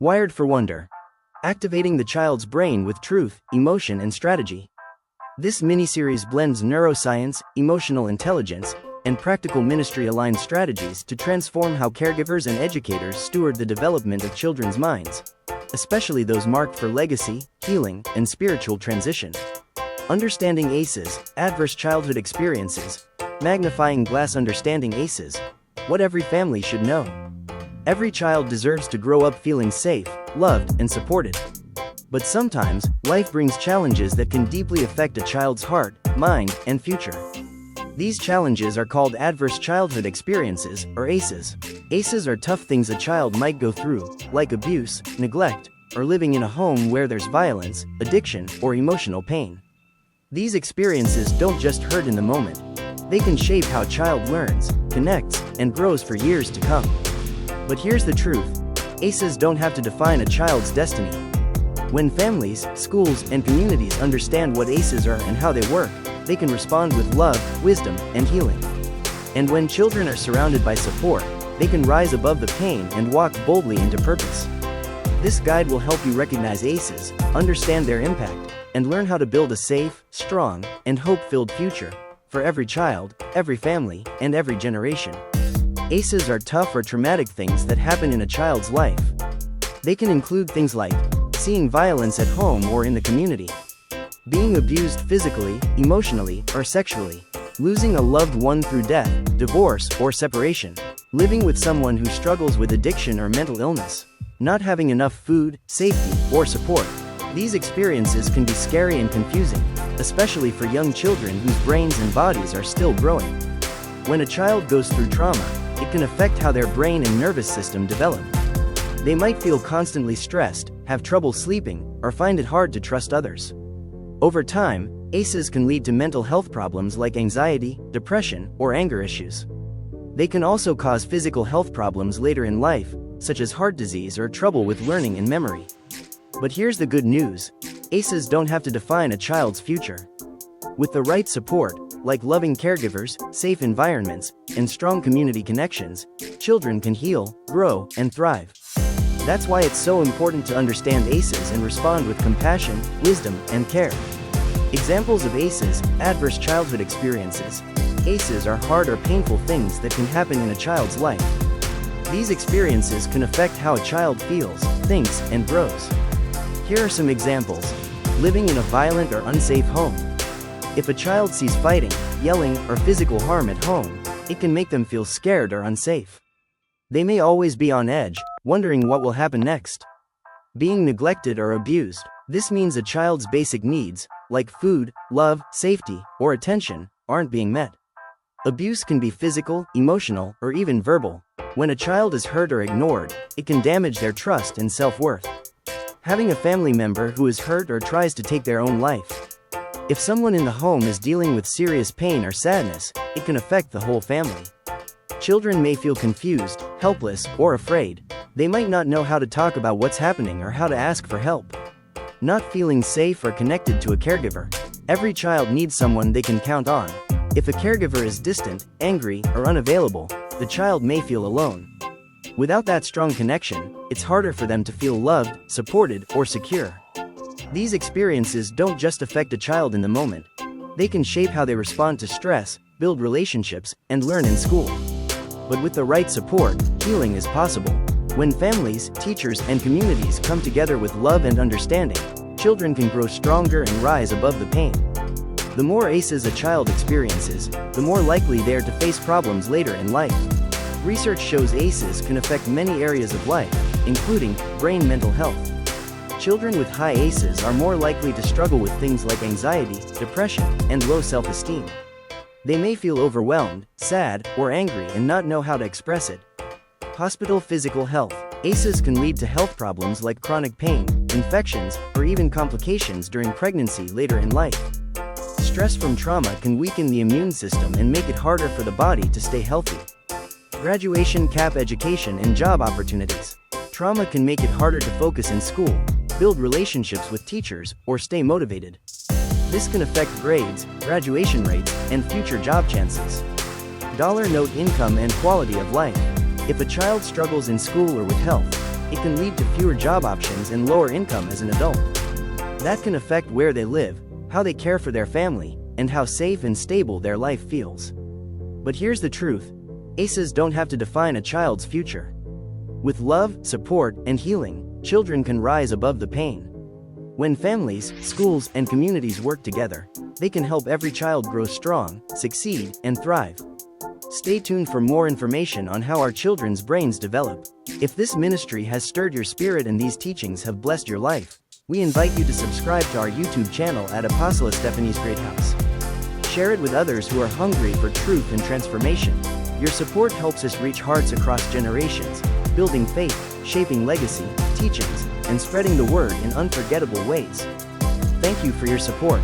Wired for Wonder. Activating the child's brain with truth, emotion, and strategy. This miniseries blends neuroscience, emotional intelligence, and practical ministry-aligned strategies to transform how caregivers and educators steward the development of children's minds, especially those marked for legacy, healing, and spiritual transition. Understanding ACEs, Adverse Childhood Experiences. Magnifying Glass. Understanding ACEs. What every family should know. Every child deserves to grow up feeling safe, loved, and supported. But sometimes, life brings challenges that can deeply affect a child's heart, mind, and future. These challenges are called Adverse Childhood Experiences, or ACEs. ACEs are tough things a child might go through, like abuse, neglect, or living in a home where there's violence, addiction, or emotional pain. These experiences don't just hurt in the moment. They can shape how a child learns, connects, and grows for years to come. But here's the truth. ACEs don't have to define a child's destiny. When families, schools, and communities understand what ACEs are and how they work, they can respond with love, wisdom, and healing. And when children are surrounded by support, they can rise above the pain and walk boldly into purpose. This guide will help you recognize ACEs, understand their impact, and learn how to build a safe, strong, and hope-filled future for every child, every family, and every generation. ACEs are tough or traumatic things that happen in a child's life. They can include things like seeing violence at home or in the community, being abused physically, emotionally, or sexually, losing a loved one through death, divorce, or separation, living with someone who struggles with addiction or mental illness, not having enough food, safety, or support. These experiences can be scary and confusing, especially for young children whose brains and bodies are still growing. When a child goes through trauma, it can affect how their brain and nervous system develop. They might feel constantly stressed, have trouble sleeping, or find it hard to trust others. Over time, ACEs can lead to mental health problems like anxiety, depression, or anger issues. They can also cause physical health problems later in life, such as heart disease or trouble with learning and memory. But here's the good news. ACEs don't have to define a child's future. With the right support, like loving caregivers, safe environments, and strong community connections, children can heal, grow, and thrive. That's why it's so important to understand ACEs and respond with compassion, wisdom, and care. Examples of ACEs, Adverse Childhood Experiences. ACEs are hard or painful things that can happen in a child's life. These experiences can affect how a child feels, thinks, and grows. Here are some examples. Living in a violent or unsafe home. If a child sees fighting, yelling, or physical harm at home, it can make them feel scared or unsafe. They may always be on edge, wondering what will happen next. Being neglected or abused. This means a child's basic needs, like food, love, safety, or attention, aren't being met. Abuse can be physical, emotional, or even verbal. When a child is hurt or ignored, it can damage their trust and self-worth. Having a family member who is hurt or tries to take their own life. If someone in the home is dealing with serious pain or sadness, it can affect the whole family. Children may feel confused, helpless, or afraid. They might not know how to talk about what's happening or how to ask for help. Not feeling safe or connected to a caregiver. Every child needs someone they can count on. If a caregiver is distant, angry, or unavailable, the child may feel alone. Without that strong connection, it's harder for them to feel loved, supported, or secure. These experiences don't just affect a child in the moment. They can shape how they respond to stress, build relationships, and learn in school. But with the right support, healing is possible. When families, teachers, and communities come together with love and understanding, children can grow stronger and rise above the pain. The more ACEs a child experiences, the more likely they are to face problems later in life. Research shows ACEs can affect many areas of life, including brain mental health. Children with high ACEs are more likely to struggle with things like anxiety, depression, and low self-esteem. They may feel overwhelmed, sad, or angry and not know how to express it. Hospital physical health. ACEs can lead to health problems like chronic pain, infections, or even complications during pregnancy later in life. Stress from trauma can weaken the immune system and make it harder for the body to stay healthy. Graduation gap. Education and job opportunities. Trauma can make it harder to focus in school, build relationships with teachers, or stay motivated. This can affect grades, graduation rates, and future job chances. Dollar note income and quality of life. If a child struggles in school or with health, it can lead to fewer job options and lower income as an adult. That can affect where they live, how they care for their family, and how safe and stable their life feels. But here's the truth: ACEs don't have to define a child's future. With love, support, and healing, children can rise above the pain. When families, schools, and communities work together, they can help every child grow strong, succeed, and thrive. Stay tuned for more information on how our children's brains develop. If this ministry has stirred your spirit and these teachings have blessed your life, we invite you to subscribe to our YouTube channel at Apostle Stephanie's Great House. Share it with others who are hungry for truth and transformation. Your support helps us reach hearts across generations, building faith, shaping legacy, teachings, and spreading the word in unforgettable ways. Thank you for your support.